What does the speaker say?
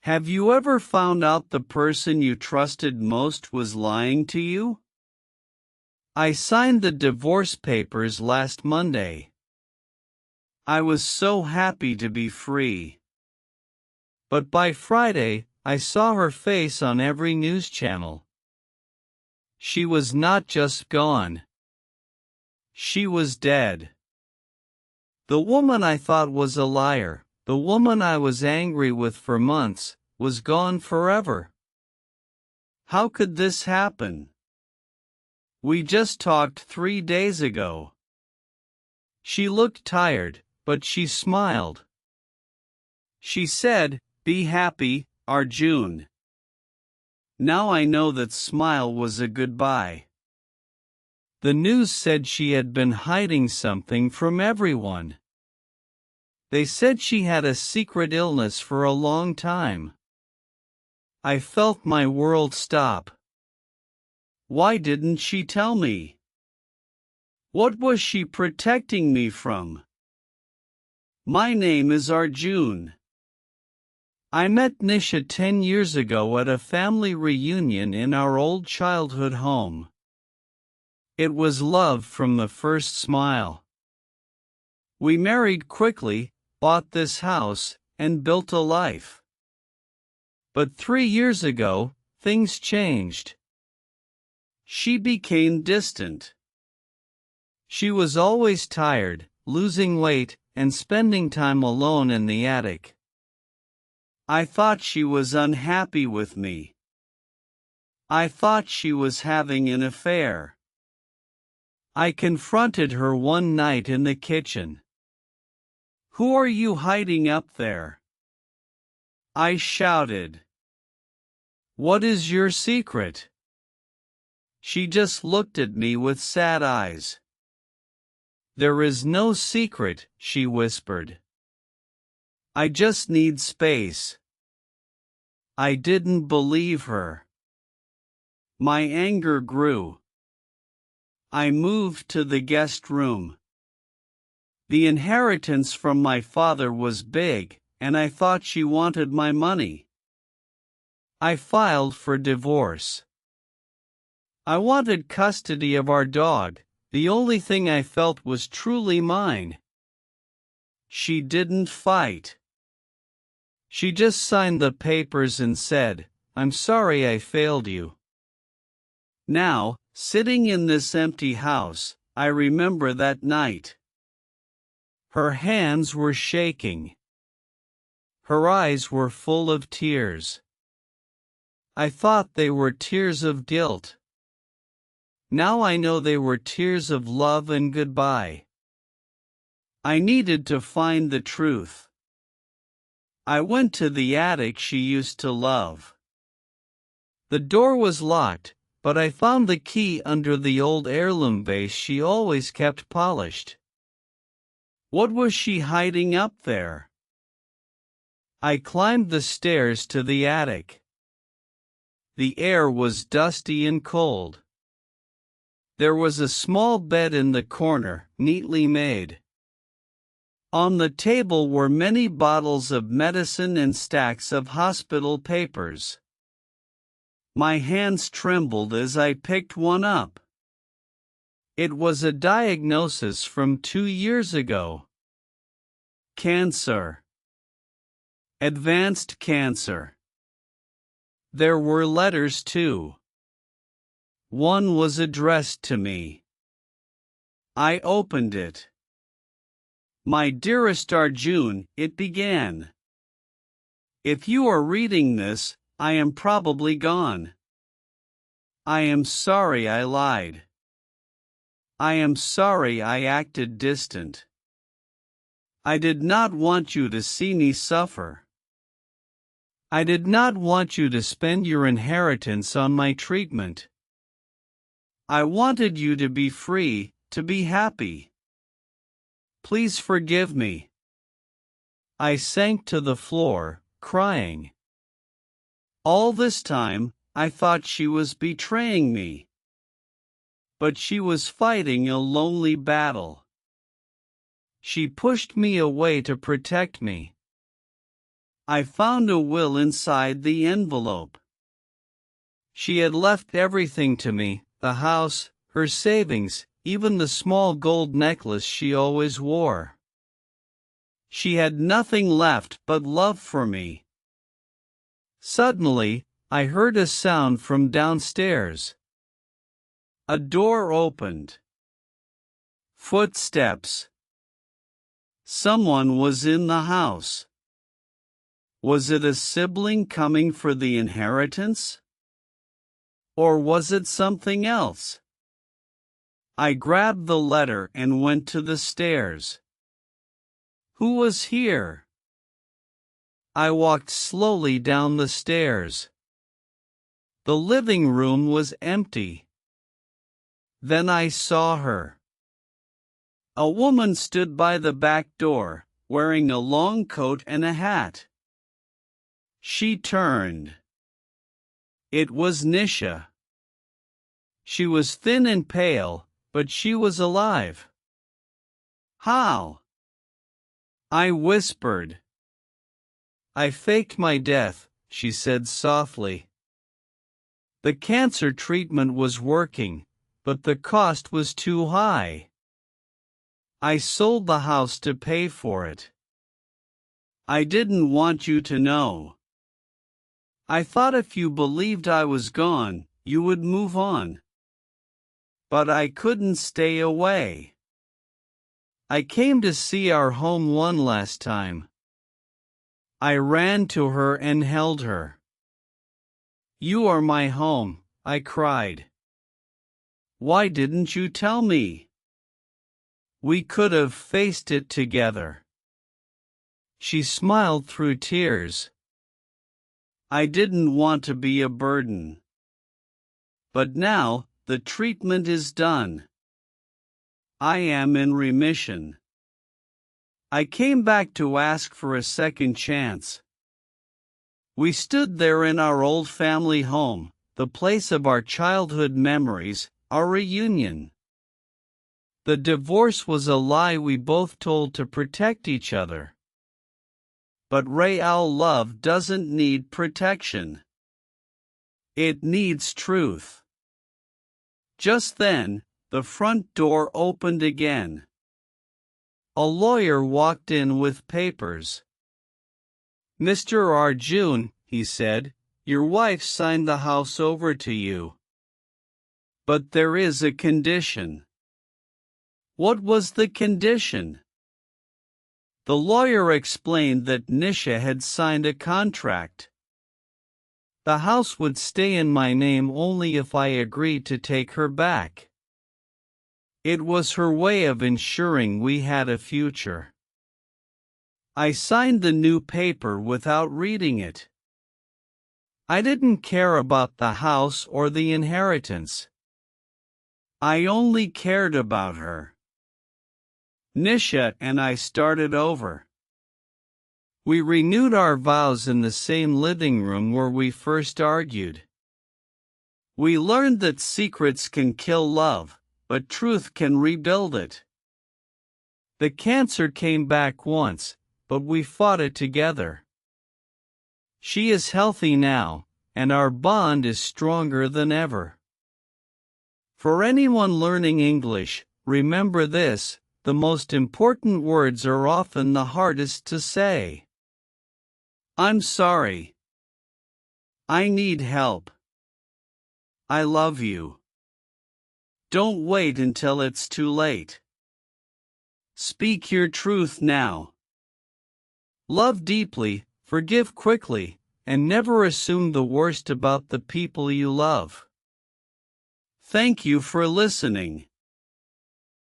Have you ever found out the person you trusted most was lying to you? I signed the divorce papers last Monday. I was so happy to be free. But by Friday, I saw her face on every news channel. She was not just gone. She was dead. The woman I thought was a liar, the woman I was angry with for months, was gone forever. How could this happen? We just talked 3 days ago. She looked tired, but she smiled. She said, "Be happy, Arjun." Now I know that smile was a goodbye. The news said she had been hiding something from everyone. They said she had a secret illness for a long time. I felt my world stop. Why didn't she tell me? What was she protecting me from? My name is Arjun. I met Nisha 10 years ago at a family reunion in our old childhood home. It was love from the first smile. We married quickly, bought this house, and built a life. But 3 years ago, things changed. She became distant. She was always tired, losing weight, and spending time alone in the attic. I thought she was unhappy with me. I thought she was having an affair. I confronted her one night in the kitchen. "Who are you hiding up there?" I shouted. "What is your secret?" She just looked at me with sad eyes. "There is no secret," she whispered. "I just need space." I didn't believe her. My anger grew. I moved to the guest room. The inheritance from my father was big, and I thought she wanted my money. I filed for divorce. I wanted custody of our dog, the only thing I felt was truly mine. She didn't fight. She just signed the papers and said, "I'm sorry I failed you." Now, sitting in this empty house, I remember that night. Her hands were shaking. Her eyes were full of tears. I thought they were tears of guilt. Now I know they were tears of love and goodbye. I needed to find the truth. I went to the attic she used to love. The door was locked, but I found the key under the old heirloom vase she always kept polished. What was she hiding up there? I climbed the stairs to the attic. The air was dusty and cold. There was a small bed in the corner, neatly made. On the table were many bottles of medicine and stacks of hospital papers. My hands trembled as I picked one up. It was a diagnosis from 2 years ago. Cancer. Advanced cancer. There were letters too. One was addressed to me. I opened it. "My dearest Arjun," it began. "If you are reading this, I am probably gone. I am sorry I lied. I am sorry I acted distant. I did not want you to see me suffer. I did not want you to spend your inheritance on my treatment. I wanted you to be free, to be happy. Please forgive me." I sank to the floor, crying. All this time, I thought she was betraying me. But she was fighting a lonely battle. She pushed me away to protect me. I found a will inside the envelope. She had left everything to me, the house, her savings, even the small gold necklace she always wore. She had nothing left but love for me. Suddenly, I heard a sound from downstairs. A door opened. Footsteps. Someone was in the house. Was it a sibling coming for the inheritance? Or was it something else? I grabbed the letter and went to the stairs. Who was here? I walked slowly down the stairs. The living room was empty. Then I saw her. A woman stood by the back door, wearing a long coat and a hat. She turned. It was Nisha. She was thin and pale, but she was alive. How? I whispered. I faked my death, she said softly. The cancer treatment was working, but the cost was too high. I sold the house to pay for it. I didn't want you to know. I thought if you believed I was gone, you would move on. But I couldn't stay away. I came to see our home one last time. I ran to her and held her. You are my home, I cried. Why didn't you tell me? We could have faced it together. She smiled through tears. I didn't want to be a burden. But now, the treatment is done. I am in remission. I came back to ask for a second chance. We stood there in our old family home, the place of our childhood memories, our reunion. The divorce was a lie we both told to protect each other. But real love doesn't need protection. It needs truth. Just then, the front door opened again. A lawyer walked in with papers. Mr. Arjun, he said, your wife signed the house over to you. But there is a condition. What was the condition? The lawyer explained that Nisha had signed a contract. The house would stay in my name only if I agreed to take her back. It was her way of ensuring we had a future. I signed the new paper without reading it. I didn't care about the house or the inheritance. I only cared about her. Nisha and I started over. We renewed our vows in the same living room where we first argued. We learned that secrets can kill love, but truth can rebuild it. The cancer came back once, but we fought it together. She is healthy now, and our bond is stronger than ever. For anyone learning English, remember this: the most important words are often the hardest to say. I'm sorry. I need help. I love you. Don't wait until it's too late. Speak your truth now. Love deeply, forgive quickly, and never assume the worst about the people you love. Thank you for listening.